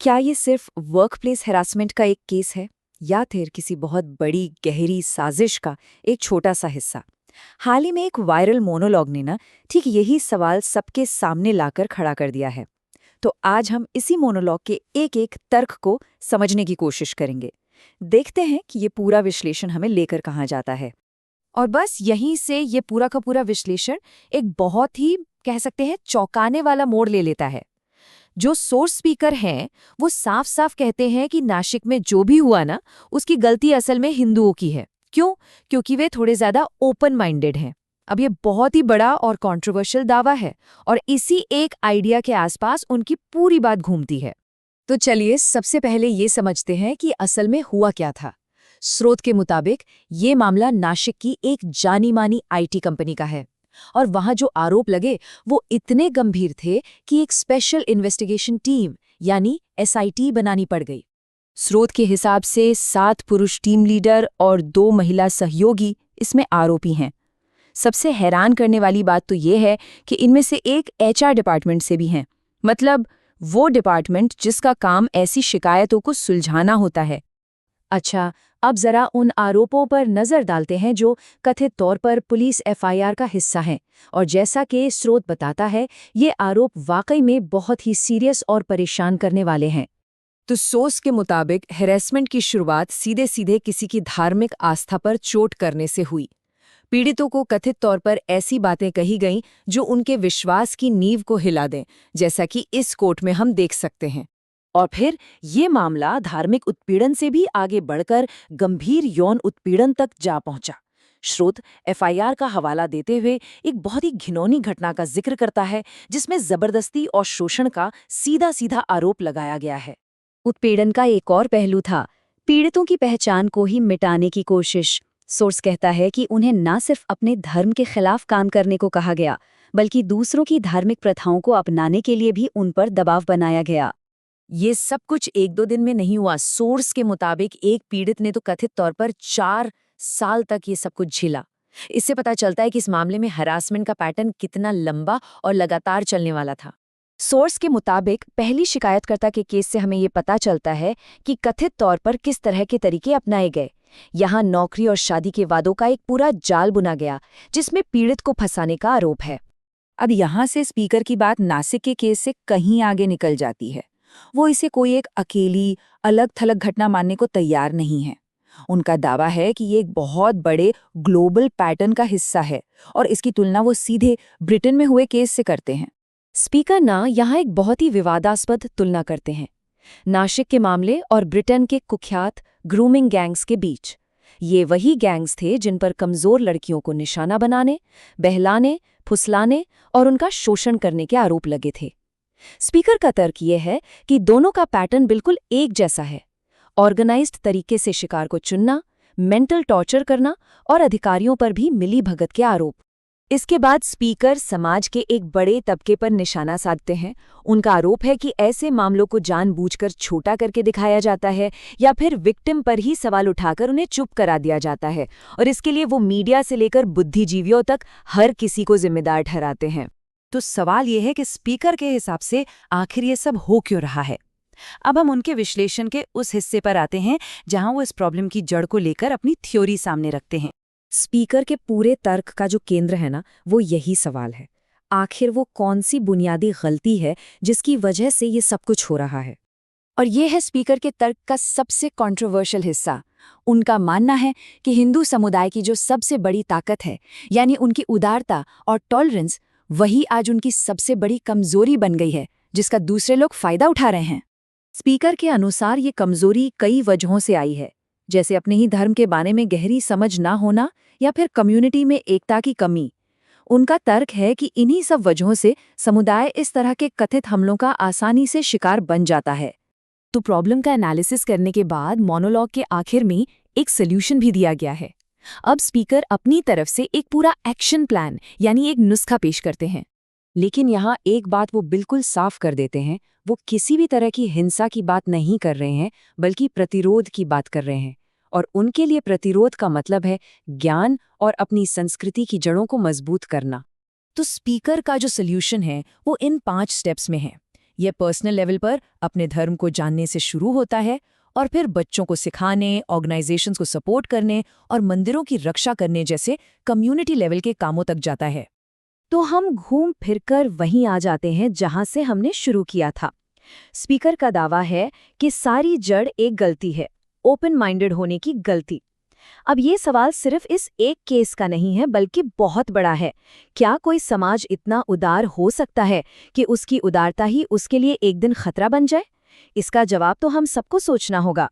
क्या ये सिर्फ वर्कप्लेस हैरासमेंट का एक केस है या फिर किसी बहुत बड़ी गहरी साजिश का एक छोटा सा हिस्सा? हाल ही में एक वायरल मोनोलॉग ने ना ठीक यही सवाल सबके सामने लाकर खड़ा कर दिया है। तो आज हम इसी मोनोलॉग के एक एक तर्क को समझने की कोशिश करेंगे। देखते हैं कि ये पूरा विश्लेषण हमें लेकर कहाँ जाता है। और बस यहीं से ये पूरा का पूरा विश्लेषण एक बहुत ही कह सकते हैं चौंकाने वाला मोड़ ले लेता है। जो सोर्स स्पीकर हैं वो साफ साफ कहते हैं कि नासिक में जो भी हुआ ना उसकी गलती असल में हिंदुओं की है। क्यों? क्योंकि वे थोड़े ज्यादा ओपन माइंडेड हैं। अब ये बहुत ही बड़ा और कंट्रोवर्शियल दावा है और इसी एक आइडिया के आसपास उनकी पूरी बात घूमती है। तो चलिए सबसे पहले ये समझते हैं कि असल में हुआ क्या था। स्रोत के मुताबिक ये मामला नासिक की एक जानी मानी आईटी कंपनी का है और वहां जो आरोप लगे वो इतने गंभीर थे कि एक स्पेशल इन्वेस्टिगेशन टीम यानी एसआईटी बनानी पड़ गई। स्रोत के हिसाब से 7 पुरुष टीम लीडर और 2 महिला सहयोगी इसमें आरोपी हैं। सबसे हैरान करने वाली बात तो ये है कि इनमें से एक एचआर डिपार्टमेंट से भी हैं, मतलब वो डिपार्टमेंट जिसका काम ऐसी शिकायतों को सुलझाना होता है। अच्छा, अब जरा उन आरोपों पर नजर डालते हैं जो कथित तौर पर पुलिस एफआईआर का हिस्सा हैं। और जैसा कि स्रोत बताता है, ये आरोप वाकई में बहुत ही सीरियस और परेशान करने वाले हैं। तो सोर्स के मुताबिक हैरेसमेंट की शुरुआत सीधे सीधे किसी की धार्मिक आस्था पर चोट करने से हुई। पीड़ितों को कथित तौर पर ऐसी बातें कही गईं जो उनके विश्वास की नींव को हिला दें, जैसा कि इस कोट में हम देख सकते हैं। और फिर ये मामला धार्मिक उत्पीड़न से भी आगे बढ़कर गंभीर यौन उत्पीड़न तक जा पहुंचा। स्रोत एफआईआर का हवाला देते हुए एक बहुत ही घिनौनी घटना का जिक्र करता है जिसमें जबरदस्ती और शोषण का सीधा सीधा आरोप लगाया गया है। उत्पीड़न का एक और पहलू था पीड़ितों की पहचान को ही मिटाने की कोशिश। सोर्स कहता है कि उन्हें न सिर्फ अपने धर्म के खिलाफ काम करने को कहा गया, बल्कि दूसरों की धार्मिक प्रथाओं को अपनाने के लिए भी उन पर दबाव बनाया गया। ये सब कुछ 1-2 दिन में नहीं हुआ। सोर्स के मुताबिक एक पीड़ित ने तो कथित तौर पर 4 साल तक ये सब कुछ झेला। इससे पता चलता है कि इस मामले में हरासमेंट का पैटर्न कितना लंबा और लगातार चलने वाला था। सोर्स के मुताबिक पहली शिकायतकर्ता के केस से हमें ये पता चलता है कि कथित तौर पर किस तरह के तरीके अपनाए गए। यहाँ नौकरी और शादी के वादों का एक पूरा जाल बुना गया जिसमें पीड़ित को फंसाने का आरोप है। अब यहाँ से स्पीकर की बात नासिक के केस से कहीं आगे निकल जाती है। वो इसे कोई एक अकेली अलग थलग घटना मानने को तैयार नहीं है। उनका दावा है कि ये एक बहुत बड़े ग्लोबल पैटर्न का हिस्सा है और इसकी तुलना वो सीधे ब्रिटेन में हुए केस से करते हैं। स्पीकर ना यहाँ एक बहुत ही विवादास्पद तुलना करते हैं नासिक के मामले और ब्रिटेन के कुख्यात ग्रूमिंग गैंग्स के बीच। ये वही गैंग्स थे जिन पर कमजोर लड़कियों को निशाना बनाने, बहलाने, फुसलाने और उनका शोषण करने के आरोप लगे थे। स्पीकर का तर्क ये है कि दोनों का पैटर्न बिल्कुल एक जैसा है। ऑर्गेनाइज्ड तरीके से शिकार को चुनना, मेंटल टॉर्चर करना और अधिकारियों पर भी मिलीभगत के आरोप। इसके बाद स्पीकर समाज के एक बड़े तबके पर निशाना साधते हैं। उनका आरोप है कि ऐसे मामलों को जानबूझकर छोटा करके दिखाया जाता है या फिर विक्टिम पर ही सवाल उठाकर उन्हें चुप करा दिया जाता है और इसके लिए वो मीडिया से लेकर बुद्धिजीवियों तक हर किसी को जिम्मेदार ठहराते हैं। तो सवाल ये है कि स्पीकर के हिसाब से आखिर ये सब हो क्यों रहा है। अब हम उनके विश्लेषण के उस हिस्से पर आते हैं जहां वो इस प्रॉब्लम की जड़ को लेकर अपनी थ्योरी सामने रखते हैं। स्पीकर के पूरे तर्क का जो केंद्र है ना, वो यही सवाल है, आखिर वो कौन सी बुनियादी गलती है जिसकी वजह से ये सब कुछ हो रहा है। और ये है स्पीकर के तर्क का सबसे कंट्रोवर्शियल हिस्सा। उनका मानना है कि हिंदू समुदाय की जो सबसे बड़ी ताकत है, यानी उनकी उदारता और टॉलरेंस, वही आज उनकी सबसे बड़ी कमजोरी बन गई है जिसका दूसरे लोग फायदा उठा रहे हैं। स्पीकर के अनुसार ये कमजोरी कई वजहों से आई है, जैसे अपने ही धर्म के बारे में गहरी समझ ना होना या फिर कम्युनिटी में एकता की कमी। उनका तर्क है कि इन्हीं सब वजहों से समुदाय इस तरह के कथित हमलों का आसानी से शिकार बन जाता है। तो प्रॉब्लम का एनालिसिस करने के बाद मोनोलॉग के आखिर में एक सोल्यूशन भी दिया गया है। अब स्पीकर अपनी तरफ से एक पूरा एक्शन प्लान यानी एक नुस्खा पेश करते हैं। लेकिन यहाँ एक बात वो बिल्कुल साफ कर देते हैं, वो किसी भी तरह की हिंसा की बात नहीं कर रहे हैं, बल्कि प्रतिरोध की बात कर रहे हैं। और उनके लिए प्रतिरोध का मतलब है ज्ञान और अपनी संस्कृति की जड़ों को मजबूत करना। तो स्पीकर का जो सॉल्यूशन है वो इन 5 स्टेप्स में है। ये पर्सनल लेवल पर अपने धर्म को जानने से शुरू होता है और फिर बच्चों को सिखाने, ऑर्गेनाइजेशंस को सपोर्ट करने और मंदिरों की रक्षा करने जैसे कम्युनिटी लेवल के कामों तक जाता है। तो हम घूम फिरकर वहीं आ जाते हैं जहां से हमने शुरू किया था। स्पीकर का दावा है कि सारी जड़ एक गलती है, ओपन माइंडेड होने की गलती। अब ये सवाल सिर्फ इस एक केस का नहीं है बल्कि बहुत बड़ा है। क्या कोई समाज इतना उदार हो सकता है कि उसकी उदारता ही उसके लिए एक दिन खतरा बन जाए? इसका जवाब तो हम सबको सोचना होगा।